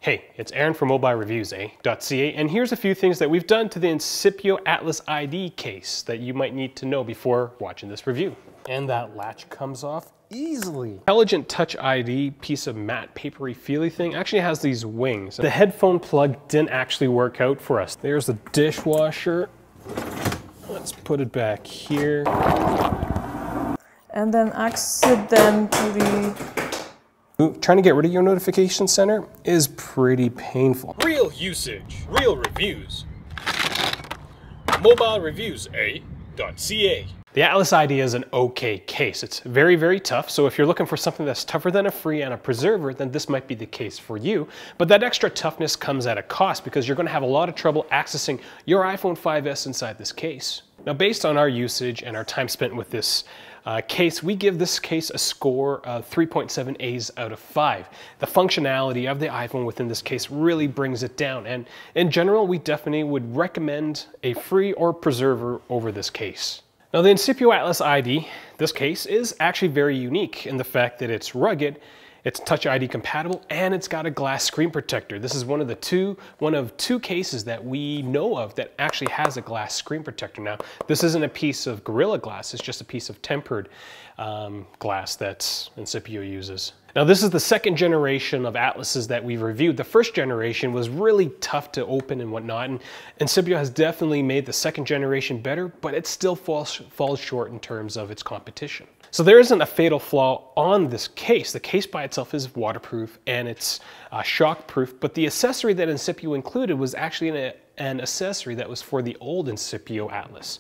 Hey, it's Aaron from mobilereviewsa.ca, and here's a few things that we've done to the Incipio Atlas ID case that you might need to know before watching this review. And that latch comes off easily. Intelligent Touch ID piece of matte papery feely thing actually has these wings. The headphone plug didn't actually work out for us. There's the dishwasher. Let's put it back here. And then accidentally... Trying to get rid of your notification center is pretty painful. Real usage, real reviews. mobilereviewsa.ca. The Atlas ID is an okay case. It's very, very tough, so if you're looking for something that's tougher than a free and a preserver, then this might be the case for you. But that extra toughness comes at a cost because you're going to have a lot of trouble accessing your iPhone 5S inside this case. Now, based on our usage and our time spent with this case, we give this case a score of 3.7 A's out of 5. The functionality of the iPhone within this case really brings it down, and in general, we definitely would recommend a free or preserver over this case. Now, the Incipio Atlas ID, this case, is actually very unique in the fact that it's rugged, it's Touch ID compatible, and it's got a glass screen protector. This is one of two cases that we know of that actually has a glass screen protector. Now, this isn't a piece of Gorilla Glass, it's just a piece of tempered glass that Incipio uses. Now, this is the second generation of Atlases that we've reviewed. The first generation was really tough to open and whatnot, and Incipio has definitely made the second generation better, but it still falls short in terms of its competition. So there isn't a fatal flaw on this case. The case by itself is waterproof and it's shockproof, but the accessory that Incipio included was actually an accessory that was for the old Incipio Atlas,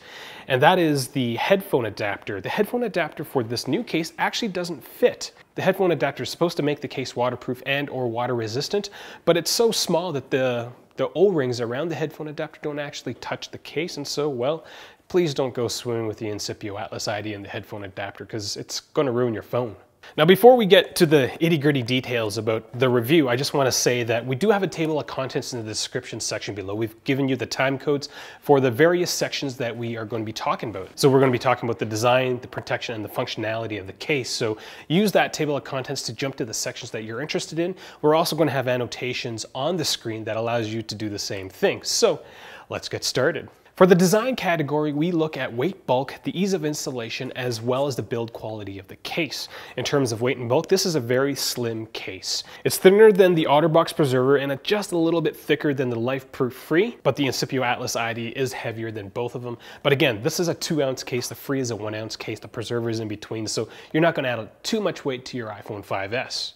and that is the headphone adapter. The headphone adapter for this new case actually doesn't fit. The headphone adapter is supposed to make the case waterproof and or water resistant, but it's so small that the O-rings around the headphone adapter don't actually touch the case, and so, well, please don't go swimming with the Incipio Atlas ID and the headphone adapter because it's going to ruin your phone. Now, before we get to the itty-gritty details about the review, I just want to say that we do have a table of contents in the description section below. We've given you the time codes for the various sections that we are going to be talking about. So we're going to be talking about the design, the protection, and the functionality of the case. So use that table of contents to jump to the sections that you're interested in. We're also going to have annotations on the screen that allows you to do the same thing. So let's get started. For the design category, we look at weight, bulk, the ease of installation, as well as the build quality of the case. In terms of weight and bulk, this is a very slim case. It's thinner than the OtterBox Preserver and just a little bit thicker than the LifeProof Free, but the Incipio Atlas ID is heavier than both of them. But again, this is a 2-ounce case, the Free is a 1-ounce case, the Preserver is in between, so you're not going to add too much weight to your iPhone 5S.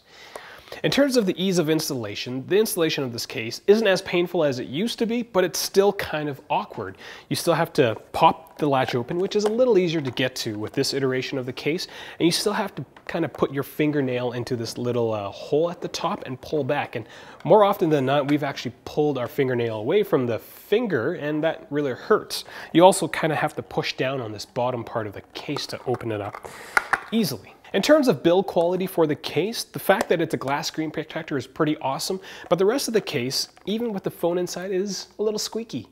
In terms of the ease of installation, the installation of this case isn't as painful as it used to be, but it's still kind of awkward. You still have to pop the latch open, which is a little easier to get to with this iteration of the case, and you still have to kind of put your fingernail into this little hole at the top and pull back. And more often than not, we've actually pulled our fingernail away from the finger, and that really hurts. You also kind of have to push down on this bottom part of the case to open it up easily. In terms of build quality for the case, the fact that it's a glass screen protector is pretty awesome, but the rest of the case, even with the phone inside, is a little squeaky.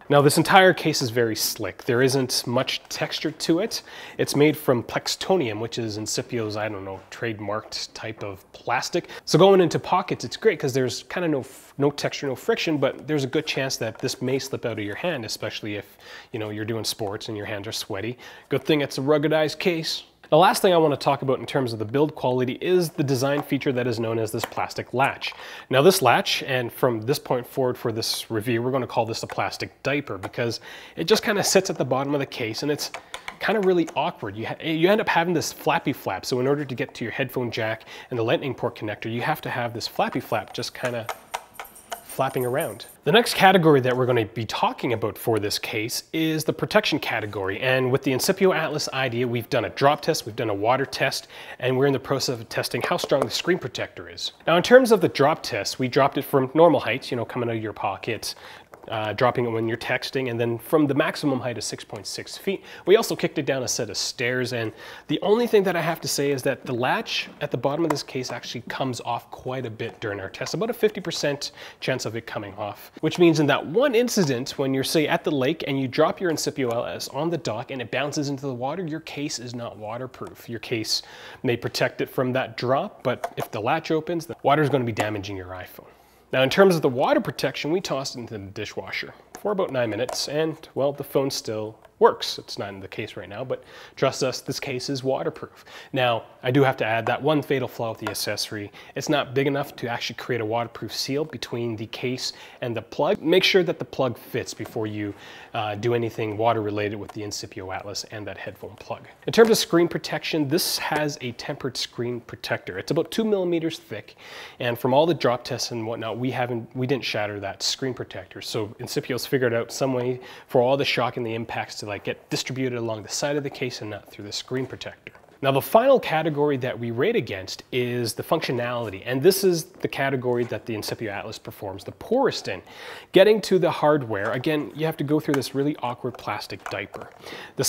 Now, this entire case is very slick. There isn't much texture to it. It's made from plextonium, which is Incipio's, I don't know, trademarked type of plastic. So going into pockets, it's great because there's kind of no texture, no friction, but there's a good chance that this may slip out of your hand, especially if, you know, you're doing sports and your hands are sweaty. Good thing it's a ruggedized case. The last thing I want to talk about in terms of the build quality is the design feature that is known as this plastic latch. Now, this latch, and from this point forward for this review, we're going to call this a plastic diaper because it just kind of sits at the bottom of the case and it's kind of really awkward. You end up having this flappy flap. So in order to get to your headphone jack and the lightning port connector, you have to have this flappy flap just kind of flapping around. The next category that we're going to be talking about for this case is the protection category. And with the Incipio Atlas ID, we've done a drop test, we've done a water test, and we're in the process of testing how strong the screen protector is. Now, in terms of the drop test, we dropped it from normal heights, you know, coming out of your pocket, dropping it when you're texting, and then from the maximum height of 6.6 feet, we also kicked it down a set of stairs. And the only thing that I have to say is that the latch at the bottom of this case actually comes off quite a bit during our test, about a 50% chance of it coming off. which means in that one incident when you're, say, at the lake and you drop your Incipio Atlas on the dock and it bounces into the water, your case is not waterproof. Your case may protect it from that drop, but if the latch opens, the water is going to be damaging your iPhone. Now, in terms of the water protection, we tossed it into the dishwasher for about 9 minutes, and, well, the phone still works. It's not in the case right now, but trust us, this case is waterproof. Now, I do have to add that one fatal flaw with the accessory. It's not big enough to actually create a waterproof seal between the case and the plug. Make sure that the plug fits before you do anything water related with the Incipio Atlas and that headphone plug. In terms of screen protection, this has a tempered screen protector. It's about 2 millimeters thick, and from all the drop tests and whatnot, we didn't shatter that screen protector. So Incipio's figured out some way for all the shock and the impacts to get distributed along the side of the case and not through the screen protector. Now, the final category that we rate against is the functionality, and this is the category that the Incipio Atlas performs the poorest in. Getting to the hardware, again, you have to go through this really awkward plastic diaper. The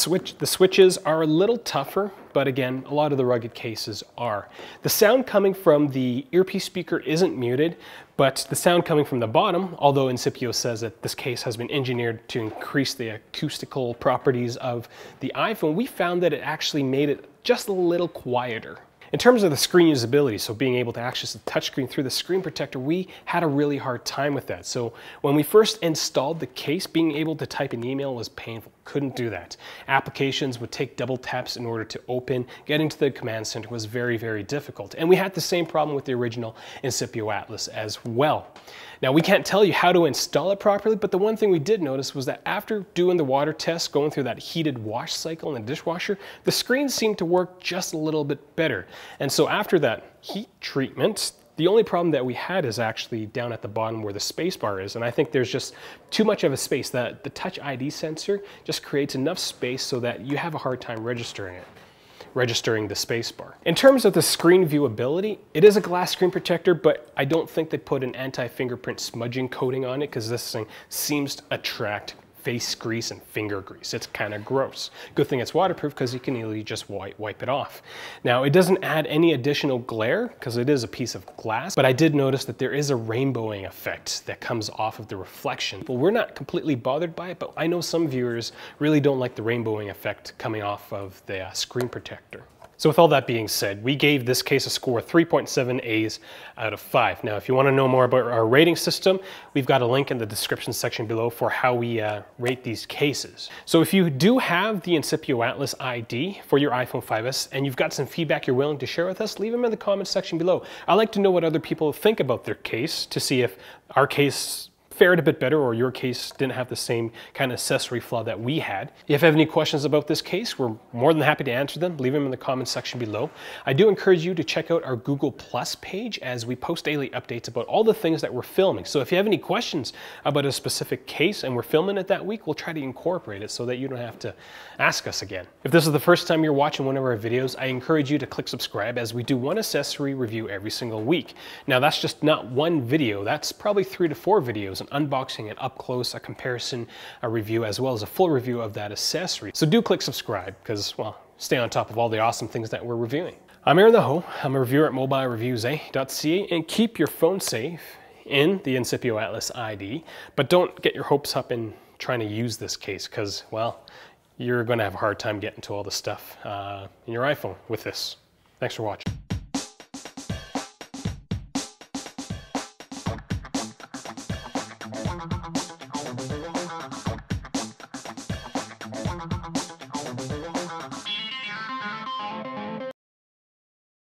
switches are a little tougher, but again, a lot of the rugged cases are. The sound coming from the earpiece speaker isn't muted, but the sound coming from the bottom, although Incipio says that this case has been engineered to increase the acoustical properties of the iPhone, we found that it actually made it just a little quieter. In terms of the screen usability, so being able to access the touchscreen through the screen protector, we had a really hard time with that. So when we first installed the case, being able to type an email was painful. Couldn't do that. Applications would take double taps in order to open. Getting to the command center was very, very difficult. And we had the same problem with the original Incipio Atlas as well. Now, we can't tell you how to install it properly, but the one thing we did notice was that after doing the water test, going through that heated wash cycle in the dishwasher, the screen seemed to work just a little bit better. And so after that heat treatment, the only problem that we had is actually down at the bottom where the space bar is, and I think there's just too much of a space. That the Touch ID sensor just creates enough space so that you have a hard time registering the space bar. In terms of the screen viewability, it is a glass screen protector, but I don't think they put an anti-fingerprint smudging coating on it because this thing seems to attract face grease and finger grease. It's kind of gross. Good thing it's waterproof because you can easily just wipe it off. Now, it doesn't add any additional glare because it is a piece of glass, but I did notice that there is a rainbowing effect that comes off of the reflection. Well, we're not completely bothered by it, but I know some viewers really don't like the rainbowing effect coming off of the screen protector. So with all that being said, we gave this case a score of 3.7 A's out of 5. Now, if you want to know more about our rating system, we've got a link in the description section below for how we rate these cases. So if you do have the Incipio Atlas ID for your iPhone 5S and you've got some feedback you're willing to share with us, leave them in the comments section below. I like to know what other people think about their case to see if our case fared a bit better or your case didn't have the same kind of accessory flaw that we had. If you have any questions about this case, we're more than happy to answer them. Leave them in the comments section below. I do encourage you to check out our Google Plus page as we post daily updates about all the things that we're filming. So if you have any questions about a specific case and we're filming it that week, we'll try to incorporate it so that you don't have to ask us again. If this is the first time you're watching one of our videos, I encourage you to click subscribe as we do one accessory review every single week. Now, that's just not one video. That's probably 3 to 4 videos. An unboxing, an up close, a comparison, a review, as well as a full review of that accessory. So do click subscribe because, well, stay on top of all the awesome things that we're reviewing. I'm Aaron the Ho. I'm a reviewer at mobilereviews.ca, and keep your phone safe in the Incipio Atlas ID, but don't get your hopes up in trying to use this case because, well, you're going to have a hard time getting to all the stuff in your iPhone with this. Thanks for watching.